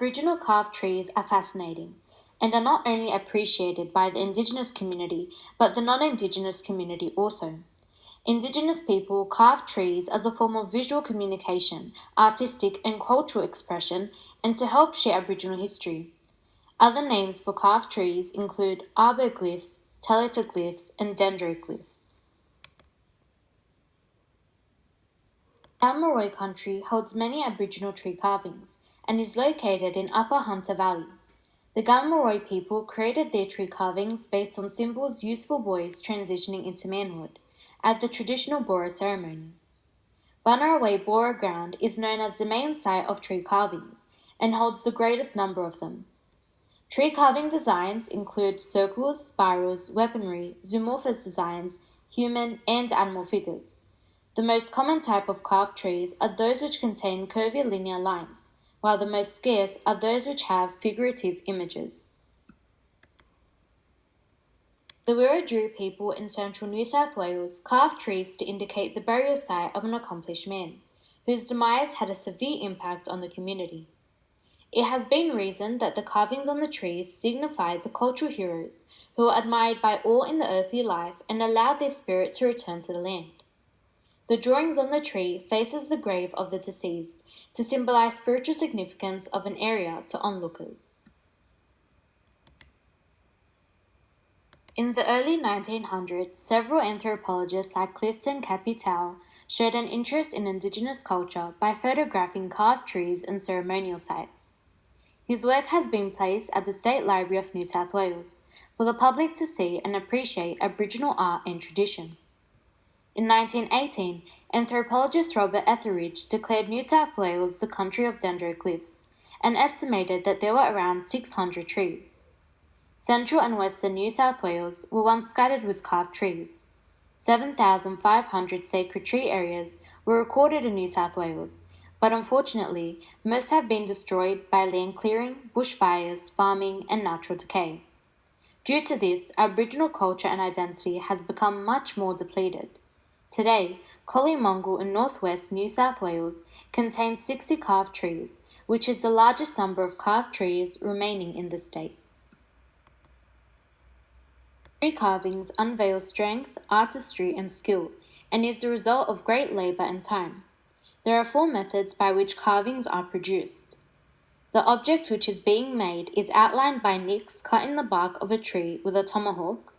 Aboriginal carved trees are fascinating and are not only appreciated by the Indigenous community but the non-Indigenous community also. Indigenous people carve trees as a form of visual communication, artistic and cultural expression, and to help share Aboriginal history. Other names for carved trees include arboglyphs, teletoglyphs, and dendroglyphs. Galmaroi country holds many Aboriginal tree carvings and is located in Upper Hunter Valley. The Galmaroi people created their tree carvings based on symbols used for boys transitioning into manhood at the traditional Bora ceremony. Bunnaraway Bora Ground is known as the main site of tree carvings and holds the greatest number of them. Tree carving designs include circles, spirals, weaponry, zoomorphous designs, human and animal figures. The most common type of carved trees are those which contain curvy linear lines, while the most scarce are those which have figurative images. The Wiradjuri people in central New South Wales carved trees to indicate the burial site of an accomplished man, whose demise had a severe impact on the community. It has been reasoned that the carvings on the trees signified the cultural heroes who were admired by all in the earthly life and allowed their spirit to return to the land. The drawings on the tree faces the grave of the deceased to symbolize spiritual significance of an area to onlookers. In the early 1900s, several anthropologists like Clifton Capitao showed an interest in Indigenous culture by photographing carved trees and ceremonial sites. His work has been placed at the State Library of New South Wales for the public to see and appreciate Aboriginal art and tradition. In 1918, anthropologist Robert Etheridge declared New South Wales the country of dendroglyphs and estimated that there were around 600 trees. Central and western New South Wales were once scattered with carved trees. 7,500 sacred tree areas were recorded in New South Wales, but unfortunately, most have been destroyed by land clearing, bushfires, farming, and natural decay. Due to this, Aboriginal culture and identity has become much more depleted. Today, Collymongol in northwest New South Wales contains 60 carved trees, which is the largest number of carved trees remaining in the state. Tree carvings unveil strength, artistry, and skill, and is the result of great labor and time. There are 4 methods by which carvings are produced. The object which is being made is outlined by nicks cut in the bark of a tree with a tomahawk.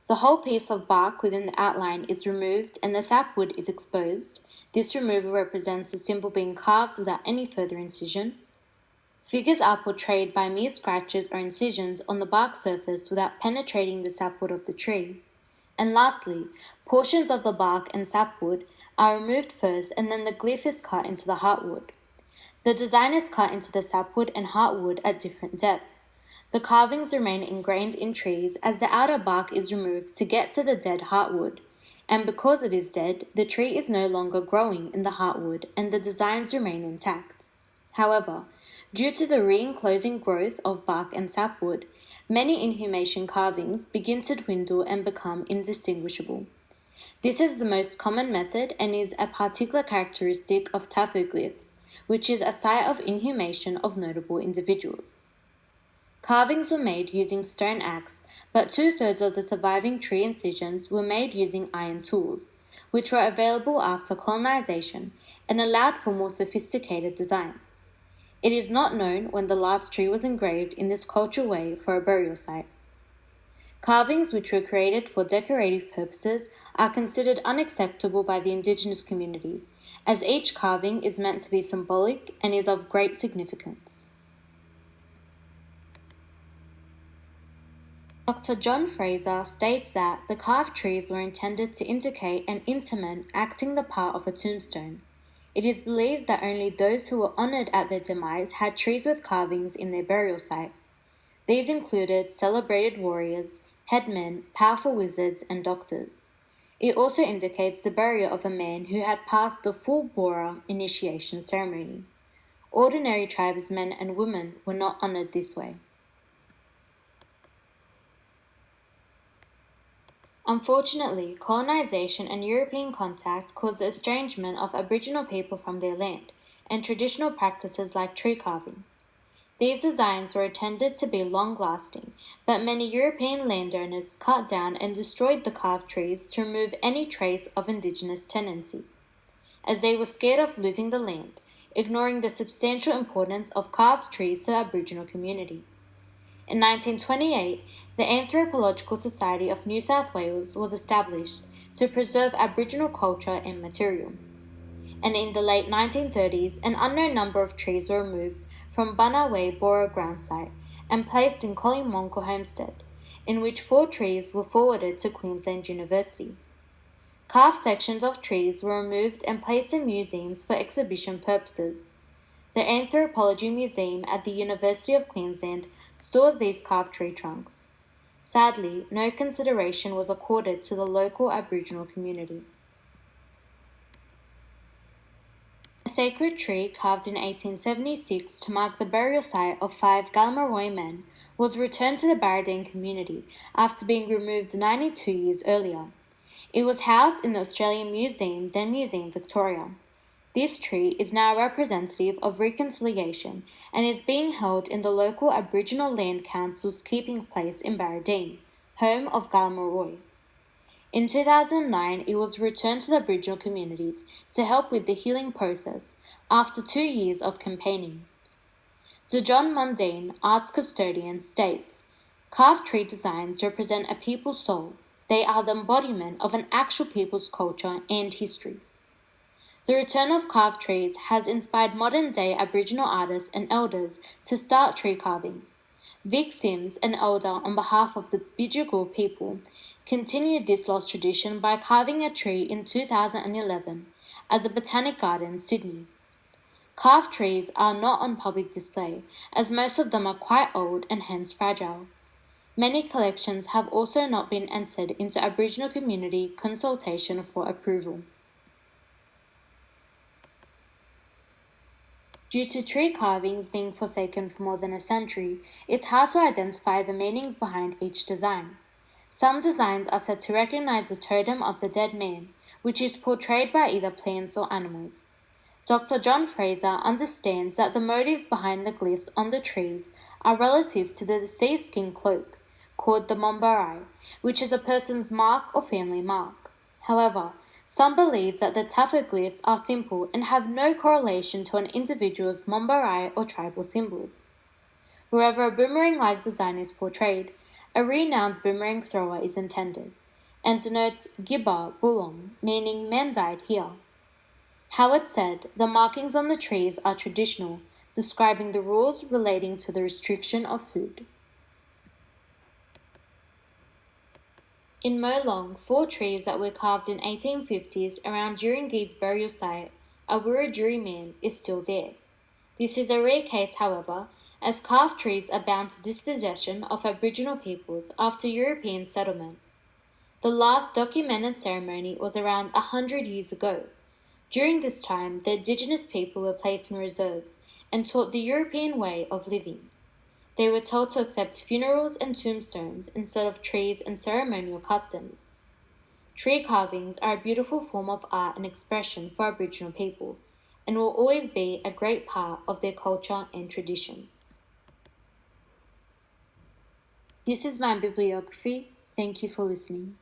The whole piece of bark within the outline is removed and the sapwood is exposed. This removal represents the symbol being carved without any further incision. Figures are portrayed by mere scratches or incisions on the bark surface without penetrating the sapwood of the tree. And lastly, portions of the bark and sapwood are removed first and then the glyph is cut into the heartwood. The design is cut into the sapwood and heartwood at different depths. The carvings remain ingrained in trees as the outer bark is removed to get to the dead heartwood, and because it is dead, the tree is no longer growing in the heartwood and the designs remain intact. However, due to the re-enclosing growth of bark and sapwood, many inhumation carvings begin to dwindle and become indistinguishable. This is the most common method and is a particular characteristic of taphoglyphs, which is a site of inhumation of notable individuals. Carvings were made using stone axe, but 2/3 of the surviving tree incisions were made using iron tools, which were available after colonization and allowed for more sophisticated designs. It is not known when the last tree was engraved in this cultural way for a burial site. Carvings which were created for decorative purposes are considered unacceptable by the Indigenous community, as each carving is meant to be symbolic and is of great significance. Dr. John Fraser states that the carved trees were intended to indicate an intimate acting the part of a tombstone. It is believed that only those who were honoured at their demise had trees with carvings in their burial site. These included celebrated warriors, headmen, powerful wizards, and doctors. It also indicates the burial of a man who had passed the full Bora initiation ceremony. Ordinary tribesmen and women were not honoured this way. Unfortunately, colonization and European contact caused the estrangement of Aboriginal people from their land and traditional practices like tree carving. These designs were intended to be long-lasting, but many European landowners cut down and destroyed the carved trees to remove any trace of indigenous tenancy, as they were scared of losing the land, ignoring the substantial importance of carved trees to the Aboriginal community. In 1928, the Anthropological Society of New South Wales was established to preserve Aboriginal culture and material. And in the late 1930s, an unknown number of trees were removed from Bunaway Bora ground site and placed in Collingmonco Homestead, in which 4 trees were forwarded to Queensland University. Carved sections of trees were removed and placed in museums for exhibition purposes. The Anthropology Museum at the University of Queensland stores these carved tree trunks. Sadly, no consideration was accorded to the local Aboriginal community. A sacred tree carved in 1876 to mark the burial site of 5 Gallamaroi men was returned to the Barradine community after being removed 92 years earlier. It was housed in the Australian Museum, then Museum Victoria. This tree is now representative of reconciliation and is being held in the local Aboriginal Land Council's keeping place in Barradine, home of Gallamaroi. In 2009, it was returned to the Aboriginal communities to help with the healing process after 2 years of campaigning. The John Mundine, arts custodian, states, "Carved tree designs represent a people's soul. They are the embodiment of an actual people's culture and history." The return of carved trees has inspired modern-day Aboriginal artists and elders to start tree carving. Vic Sims, an elder on behalf of the Bidjigal people, continued this lost tradition by carving a tree in 2011 at the Botanic Gardens, Sydney. Carved trees are not on public display, as most of them are quite old and hence fragile. Many collections have also not been entered into Aboriginal community consultation for approval. Due to tree carvings being forsaken for more than a century, it's hard to identify the meanings behind each design. Some designs are said to recognize the totem of the dead man, which is portrayed by either plants or animals. Dr. John Fraser understands that the motives behind the glyphs on the trees are relative to the deceased skin cloak, called the Mombarai, which is a person's mark or family mark. However, some believe that the Tafu glyphs are simple and have no correlation to an individual's Mombarai or tribal symbols. Wherever a boomerang-like design is portrayed, a renowned boomerang thrower is intended, and denotes Gibba Bulong, meaning men died here. Howard said the markings on the trees are traditional, describing the rules relating to the restriction of food. In Molong, 4 trees that were carved in 1850s around Jurangi's burial site, a Wiradjuri man, is still there. This is a rare case, however, as carved trees are bound to dispossession of Aboriginal peoples after European settlement. The last documented ceremony was around 100 years ago. During this time, the Indigenous people were placed in reserves and taught the European way of living. They were told to accept funerals and tombstones instead of trees and ceremonial customs. Tree carvings are a beautiful form of art and expression for Aboriginal people, and will always be a great part of their culture and tradition. This is my bibliography. Thank you for listening.